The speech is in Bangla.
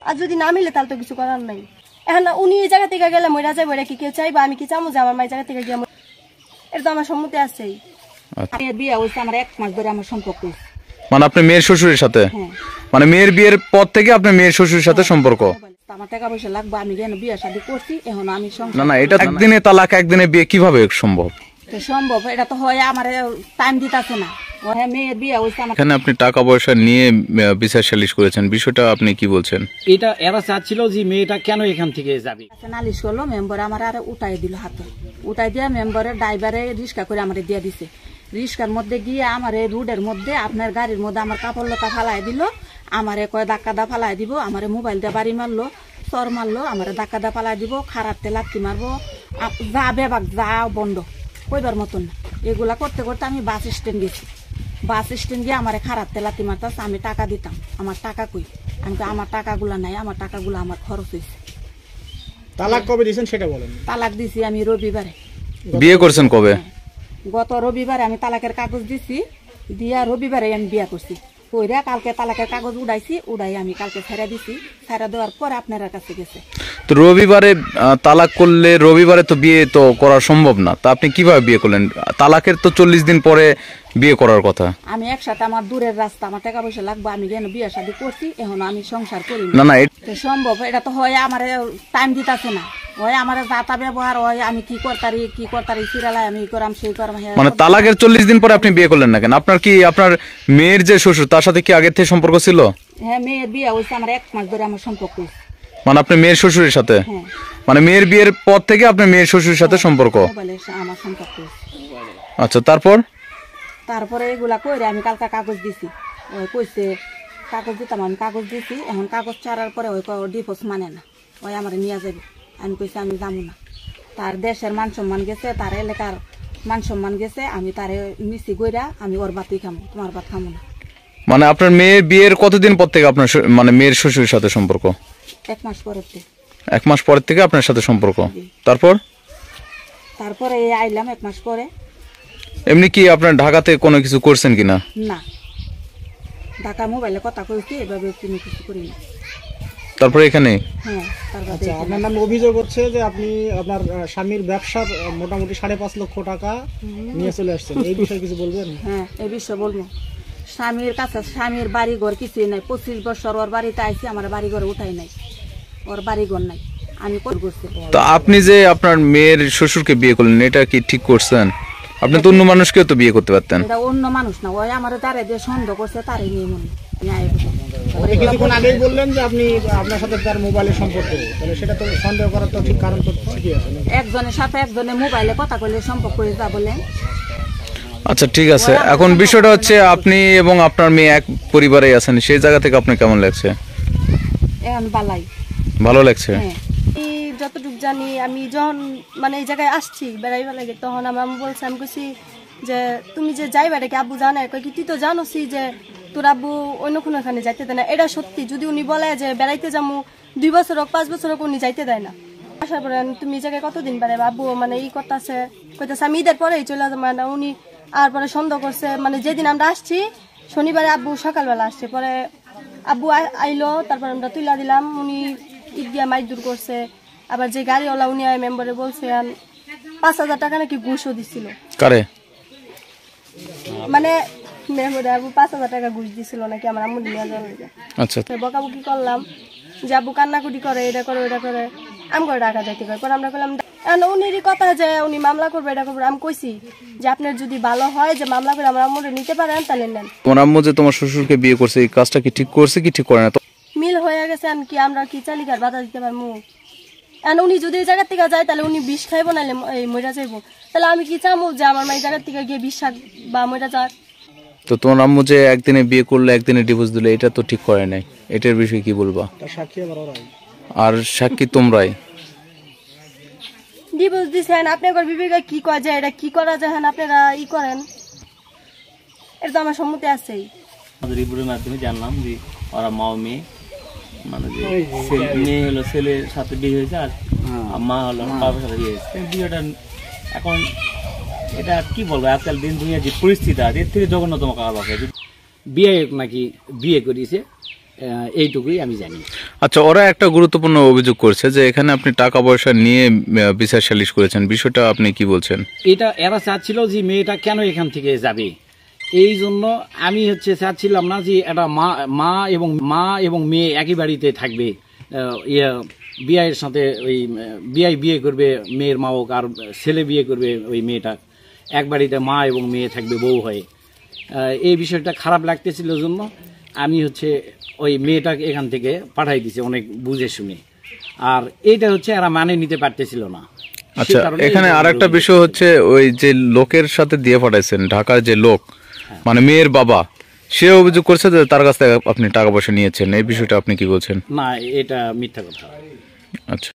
আর যদি না মিলে তাহলে তো কিছু করার নাই। এখন উনি এই জায়গা থেকে গেলে মরা যাবো, এটা কি কেউ চাইবা? আমি কি চামো যে আমার মায়ের জায়গা থেকে গিয়ে? এটা তো আমার সম্মতি আছেই। বিয়ে হয়েছে আমার 1 মাস ধরে আমার সম্পর্ক। মানে আপনি মেয়ের শ্বশুরের সাথে? মানে মেয়ের বিয়ের পর থেকে আপনার মেয়ের শ্বশুরের সাথে সম্পর্ক? আমার টাকা পয়সা লাগবে, আমি কেন বিয়ে শাদী করছি, এখন আমি না না, এটা একদিনে তালাক, একদিনে বিয়ে কিভাবে সম্ভব? সম্ভব এটা তো হয়, আমার টাইম দিতেছে না। মেয়ের বিয়ে হয়েছে আমার। এখানে আপনি টাকা পয়সা নিয়ে বিচার সালিশ করেছেন, বিষয়টা আপনি কি বলছেন? এটা এরা চাচ্ছিল যে মেয়েটা কেন এখান থেকে যাবে। নালিশ করলো, মেম্বার আমার আর উঠাই দিল হাতে, উঠাই দিয়ে মেম্বারের ড্রাইভারে রিক্সা করে আমার দিয়ে দিছে। রিক্সার মধ্যে গিয়ে আমার এই রোডের মধ্যে আপনার গাড়ির মধ্যে আমার কাপড় লতা ফালাই দিল, আমারে কয় ধাক্কা দা ফালাই দিব, আমার মোবাইল দিয়ে বাড়ি মারলো, চর মারলো, আমার ধাক্কা দা ফালাই দিব, খারাপতে লাথি মারবো, যা বেবাক যা বন্ধ কইবার মতন না। এগুলা করতে করতে আমি বাস স্ট্যান্ড গেছি। বাস স্ট্যান্ড গিয়ে আমার খারাপতে লাথি মারতাছে, আমি টাকা দিতাম, আমার টাকা কই? আমি আমার টাকাগুলা নাই, আমার টাকাগুলো আমার খরচ হয়েছে। তালাক কবে দিয়েছেন সেটা বলেন। তালাক দিছি আমি রবিবারে। বিয়ে করছেন কবে? গত রবিবারে আমি তালাকের কাগজ দিছি, দিয়া রবিবারে আমি বিয়া করছি। কইরা কালকে তালাকের কাগজ উড়াইছি, উড়াই আমি কালকে ছেড়ে দিছি। ছেড়ে দেওয়ার পরে আপনার কাছে গেছে। তো রবিবারে তালাক করলে রবিবারে তো বিয়ে তো করা সম্ভব না, তা আপনি কিভাবে বিয়ে করলেন? তালাকের তো 40 দিন পরে বিয়ে করার কথা। আমি একসাথে, আমার দূরের রাস্তা, আমার টাকা পয়সা লাগবে, আমি কেন বিয়ে শাদী করছি, এখন আমি সংসার করি না না, সম্ভব এটা তো হয়, আমার টাইম দিতেছে না। হয় আমার যাতা ব্যবহার হয়, আমি কি করতারি সিরালাই আমি করাম সেই করাম। মানে তালাকের 40 দিন পরে আপনি বিয়ে করলেন না কেন? আপনার কি আপনার মেয়ের যে শ্বশুর তার সাথে কি আগের থেকে সম্পর্ক ছিল? হ্যাঁ, মেয়ের বিয়ে হয়েছে আমার 1 মাস ধরে আমার সম্পর্ক। মানে আপনি মেয়ের শ্বশুরের সাথে? মানে মেয়ের বিয়ের পর থেকে আপনার মেয়ের শ্বশুরের সাথে সম্পর্ক? আমার সম্পর্ক। আচ্ছা, তারপরে এগুলা কইরে আমি কালকা কাগজ দিছি, ওই কইছে কাগজ দিতাম, আমি কাগজ দিছি। এখন কাগজ ছাড়ার পরে ওই ডিভোর্স মানে না, ওই আমার নিয়ে যাবে। আমি কইছি আমি যাবো না। তার দেশের মান সম্মান গেছে, তার এলাকার মান সম্মান গেছে, আমি তারে মিশি গইরা আমি ওর বাতই খামো, তোমার ভাত খামো না। মানে আপনার মেয়ের বিয়ের কতদিন পর থেকে আপনার মানে মেয়ের শ্বশুরের সাথে সম্পর্ক? 1 মাস পরে। 1 মাস পরের থেকে আপনার সাথে সম্পর্ক। তারপরে আইলাম 1 মাস পরে। এমনি কি আপনার ঢাকাতে কোনো কিছু করছেন কিনা? না, ঢাকা মোবাইলে কথা কইছি, এভাবে কোনো কিছু করি না। তারপরে এখানে? হ্যাঁ। আচ্ছা, আপনার নামে অভিযোগ হচ্ছে যে আপনি আপনার স্বামীর ব্যবসার মোটামুটি 5.5 লক্ষ টাকা নিয়ে চলে আসছেন, এই বিষয়ে কিছু বলবেন? হ্যাঁ, এই বিষয়ে বলবো। স্বামীর কাছে স্বামীর বাড়ি ঘর কিছুই নাই। 25 বছর ওর বাড়িতে আইছি, আমার বাড়ি ঘর উঠাই নাই, ওর বাড়ি ঘর নাই, আমি কই করছি। তো আপনি যে আপনার মেয়ের শ্বশুরকে বিয়ে করলেন, এটা কি ঠিক করছেন? আপনি তো অন্য মানুষকেও তো বিয়ে করতে পারতেন। এটা অন্য মানুষ না, ওই আমার তারে দিয়ে সন্দেহ করছে, তারে নিয়ে মনে কিছুক্ষণ আগেই বললেন যে আপনি আপনার সাথে তার মোবাইলের সম্পর্ক, তাহলে সেটা তো সন্দেহ করার তো ঠিক কারণ তো ঠিকই আছে। একজনের সাথে একজনের মোবাইলে কথা কইলে সম্পর্ক হয়ে যা বলেন। আচ্ছা, ঠিক আছে। এখন বিষয়টা হচ্ছে আপনি এবং আপনার মেয়ে এক পরিবারেই আছেন, সেই জায়গা থেকে আপনার কেমন লাগছে? এখন ভালো লাগছে। যতটুকু জানি, আমি যখন মানে এই জায়গায় আসছি বেড়াইবার লাগে, তখন আমার বলছে, আমি কইছি যে তুমি যে যাইবা কি আব্বু জানে? কই কি তুই তো জানোসি যে তোর আব্বু অন্য কোনো এখানে যাইতে দেয় না। এটা সত্যি, যদি উনি বলে যে বেড়াইতে যাবো 2 বছর হোক 5 বছর হোক, উনি যাইতে দেয় না। আসার পরে তুমি এই জায়গায় কতদিন বেড়াইবা? আব্বু মানে করতেছে, কইতেছে আমি ঈদের পরেই চলে যাবো না। উনি আর পরে সন্দেহ করছে, মানে যেদিন আমরা আসছি শনিবারে আব্বু সকালবেলা আসছে, পরে আব্বু আইলো, তারপর আমরা তুইলা দিলাম। উনি ঈদ দিয়া মাইক দূর করছে। আবার যে গাড়িওয়ালা উনি মেম্বারে বলছে 5,000 টাকা নাকি ঘুষও দিছিল। কারে? মানে মেম্বারে আব্বু 5,000 টাকা ঘুষ দিছিল নাকি আমার আম্মু নিয়ে যাওয়ার লাগে। আচ্ছা, বকাবকি করলাম যে আব্বু কান্নাকুটি করে, এটা করে ওটা করে, আমি করে টাকা দিতে পারি। পরে আমরা বললাম উনিরই কথা যে উনি মামলা করবে, এটা করবে। আমি কইছি যে আপনার যদি ভালো হয় যে মামলা করে আমার আম্মুরে নিতে পারেন তাহলে নেন। তোমার আম্মু যে তোমার শ্বশুরকে বিয়ে করছে, এই কাজটা কি ঠিক করছে কি ঠিক করে না? মিল হয়ে গেছে, কি আমরা কি চালিকার বাধা দিতে পারবো? উনি যদি এই জায়গা থেকে যায় তাহলে উনি বিষ খাইবো, নাহলে মরা যাইবো। তাহলে আমি কি চাবো যে আমার মায়ের জায়গা থেকে গিয়ে বিষ খাক বা মরা যাক? তো তোমার আম্মু যে একদিনে বিয়ে করলে একদিনে ডিভোর্স দিলে, এটা তো ঠিক করে নাই। এটার বিষয়ে কি বলবা? আর সাক্ষী তোমরাই। ডিভোর্স দিছেন, আপনার বিবেকে কি করা যায়, এটা কি করা যায় আপনারা করেন। এটা তো আমার সম্মতি আছেই। আমাদের রিপোর্টের মাধ্যমে জানলাম যে ওরা মা ও মেয়ে, মানে যে মেয়ে হলো ছেলের সাথে বিয়ে হয়েছে, আর মা হলো বাবার সাথে বিয়ে হয়েছে। বিয়েটা এখন এটা কি বলবো, আজকাল দিন দুনিয়ার যে পরিস্থিতি আছে, এর থেকে জঘন্যতম কাজ আছে। বিয়ে নাকি বিয়ে করিয়েছে, এইটুকুই আমি জানি। আচ্ছা, ওরা একটা গুরুত্বপূর্ণ অভিযোগ করছে যে এখানে আপনি টাকা পয়সা নিয়ে বিচার সালিশ করেছেন, বিষয়টা আপনি কি বলছেন? এটা এরা চাচ্ছিল যে মেয়েটা কেন এখান থেকে যাবে, এই জন্য আমি চাচ্ছিলাম না যে এটা মা এবং মেয়ে একই বাড়িতে থাকবে। বিয়ের সাথে ওই বিয়ে করবে মেয়ের মা হোক, আর ছেলে বিয়ে করবে ওই মেয়েটা, এক বাড়িতে মা এবং মেয়ে থাকবে বউ হয়ে। এই বিষয়টা খারাপ লাগতেছিল জন্য আমি ওই মেয়েটাকে এখান থেকে পাঠাই দিছি অনেক বুঝে শুনে। আর এইটা এরা মানে নিতে পারতেছিল না। আচ্ছা, এখানে আর একটা বিষয় ওই যে লোকের সাথে দিয়ে পাঠাইছেন, ঢাকার যে লোক মানে মেয়ের বাবা, সে অভিযোগ করছে যে তার কাছ থেকে আপনি টাকা পয়সা নিয়েছেন, এই বিষয়টা আপনি কি বলছেন? না, এটা মিথ্যা কথা। আচ্ছা।